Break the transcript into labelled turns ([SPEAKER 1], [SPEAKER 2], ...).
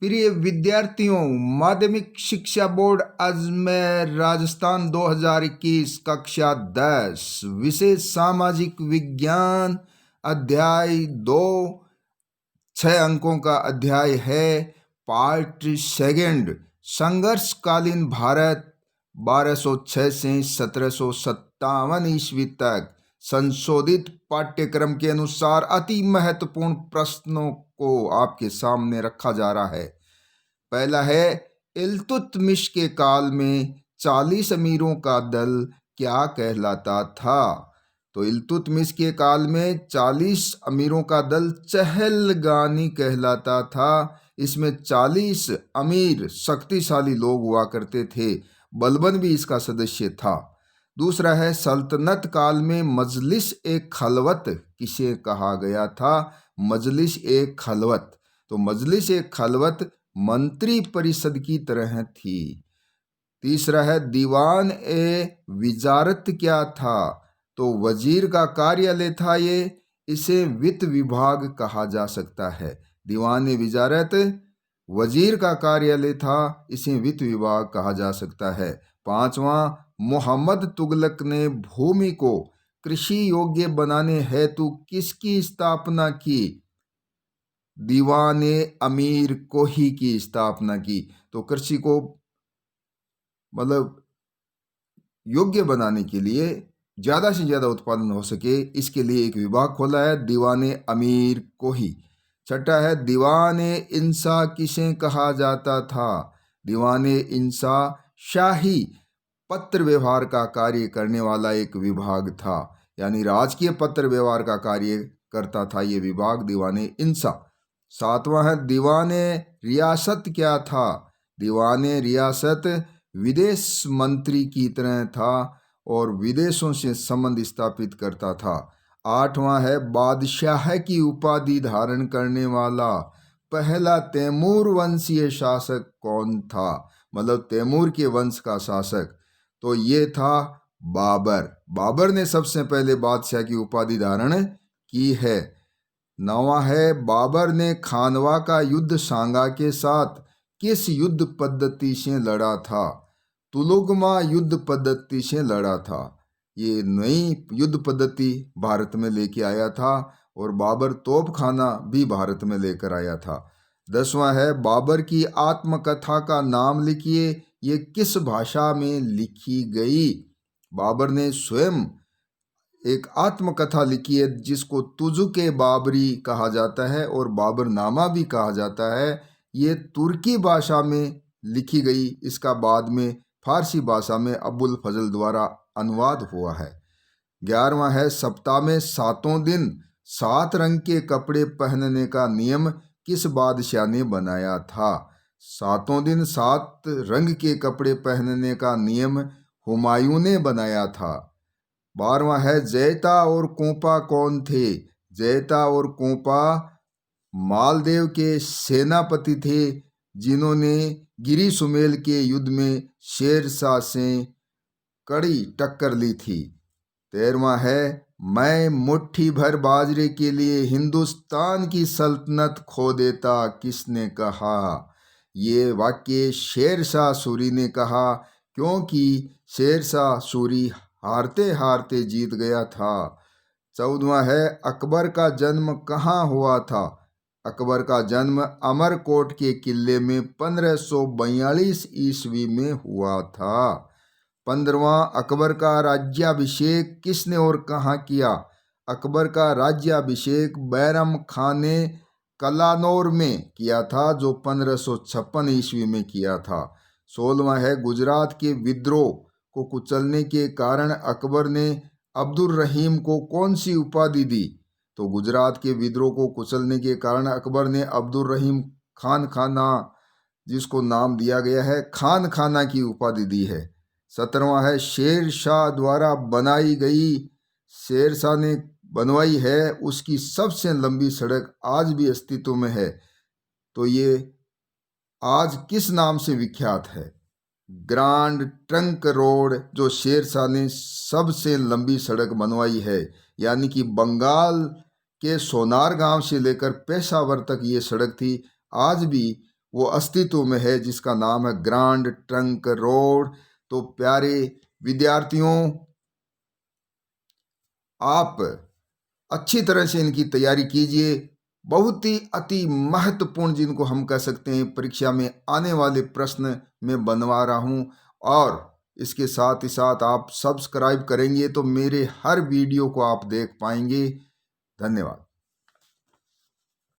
[SPEAKER 1] प्रिय विद्यार्थियों, माध्यमिक शिक्षा बोर्ड अजमेर राजस्थान 2021 कक्षा 10 विषय सामाजिक विज्ञान अध्याय 2 6 अंकों का अध्याय है। पार्ट सेकंड, संघर्षकालीन भारत 1206 से 1757 ईस्वी तक संशोधित पाठ्यक्रम के अनुसार अति महत्वपूर्ण प्रश्नों को आपके सामने रखा जा रहा है। पहला है, इल्तुतमिश के काल में 40 अमीरों का दल क्या कहलाता था? तो इल्तुतमिश के काल में 40 अमीरों का दल चहलगानी कहलाता था। इसमें 40 अमीर शक्तिशाली लोग हुआ करते थे। बलबन भी इसका सदस्य था। दूसरा है, सल्तनत काल में मजलिस ए खलवत किसे कहा गया था? मजलिस ए खलवत। तो मजलिस ए खलवत मंत्री परिषद की तरह थी। तीसरा है, दीवान ए विजारत क्या था? तो वजीर का कार्यालय था ये। इसे वित्त विभाग कहा जा सकता है। दीवान ए विजारत वजीर का कार्यालय था, इसे वित्त विभाग कहा जा सकता है। पांचवा, मोहम्मद तुगलक ने भूमि को कृषि योग्य बनाने हेतु किसकी स्थापना की? दीवाने अमीर कोही की स्थापना की। तो कृषि को मतलब योग्य बनाने के लिए, ज्यादा से ज्यादा उत्पादन हो सके, इसके लिए एक विभाग खोला है, दीवाने अमीर कोही। छठा है, दीवाने इंसा किसे कहा जाता था? दीवाने इंसा शाही पत्र व्यवहार का कार्य करने वाला एक विभाग था, यानी राजकीय पत्र व्यवहार का कार्य करता था ये विभाग, दीवाने इंसा। सातवां है, दीवाने रियासत क्या था? दीवाने रियासत विदेश मंत्री की तरह था और विदेशों से संबंध स्थापित करता था। आठवां है, बादशाह की उपाधि धारण करने वाला पहला तैमूर वंशीय शासक कौन था? मतलब तैमूर के वंश का शासक, तो ये था बाबर। बाबर ने सबसे पहले बादशाह की उपाधि धारण की है। नवा है, बाबर ने खानवा का युद्ध सांगा के साथ किस युद्ध पद्धति से लड़ा था? तुलुगमा युद्ध पद्धति से लड़ा था। ये नई युद्ध पद्धति भारत में लेके आया था और बाबर तोपखाना भी भारत में लेकर आया था। 10वां है, बाबर की आत्मकथा का नाम लिखिए, ये किस भाषा में लिखी गई? बाबर ने स्वयं एक आत्मकथा लिखी है जिसको तुजुके बाबरी कहा जाता है और बाबरनामा भी कहा जाता है। ये तुर्की भाषा में लिखी गई, इसका बाद में फारसी भाषा में अबुल फजल द्वारा अनुवाद हुआ है। 11वां है, सप्ताह में 7 दिन 7 रंग के कपड़े पहनने का नियम किस बादशाह ने बनाया था? 7 दिन 7 रंग के कपड़े पहनने का नियम हुमायूं ने बनाया था। 12वां है, जैता और कोपा कौन थे? जैता और कोपा मालदेव के सेनापति थे जिन्होंने गिरी सुमेल के युद्ध में शेरशाह से कड़ी टक्कर ली थी। 13वां है, मैं मुट्ठी भर बाजरे के लिए हिंदुस्तान की सल्तनत खो देता किसने कहा? ये वाक्य शेरशाह सूरी ने कहा, क्योंकि शेरशाह सूरी हारते हारते जीत गया था। 14वां है, अकबर का जन्म कहाँ हुआ था? अकबर का जन्म अमरकोट के किले में 1542 ईस्वी में हुआ था। 15वां, अकबर का राज्याभिषेक किसने और कहाँ किया? अकबर का राज्याभिषेक बैरम खान ने कलानौर में किया था, जो 1556 ईस्वी में किया था। 16वां है, गुजरात के विद्रोह को कुचलने के कारण अकबर ने अब्दुल रहीम को कौन सी उपाधि दी? तो गुजरात के विद्रोह को कुचलने के कारण अकबर ने अब्दुल रहीम खान खाना, जिसको नाम दिया गया है खान खाना की उपाधि दी है। 17वां है, शेर शाह द्वारा बनाई गई, शेर शाह ने बनवाई है, उसकी सबसे लंबी सड़क आज भी अस्तित्व में है, तो ये आज किस नाम से विख्यात है? ग्रांड ट्रंक रोड, जो शेर शाह ने सबसे लंबी सड़क बनवाई है, यानी कि बंगाल के सोनार गांव से लेकर पेशावर तक ये सड़क थी, आज भी वो अस्तित्व में है, जिसका नाम है ग्रांड ट्रंक रोड। तो प्यारे विद्यार्थियों, आप अच्छी तरह से इनकी तैयारी कीजिए। बहुत ही अति महत्वपूर्ण, जिनको हम कह सकते हैं, परीक्षा में आने वाले प्रश्न मैं बनवा रहा हूं। और इसके साथ ही साथ आप सब्सक्राइब करेंगे तो मेरे हर वीडियो को आप देख पाएंगे। धन्यवाद।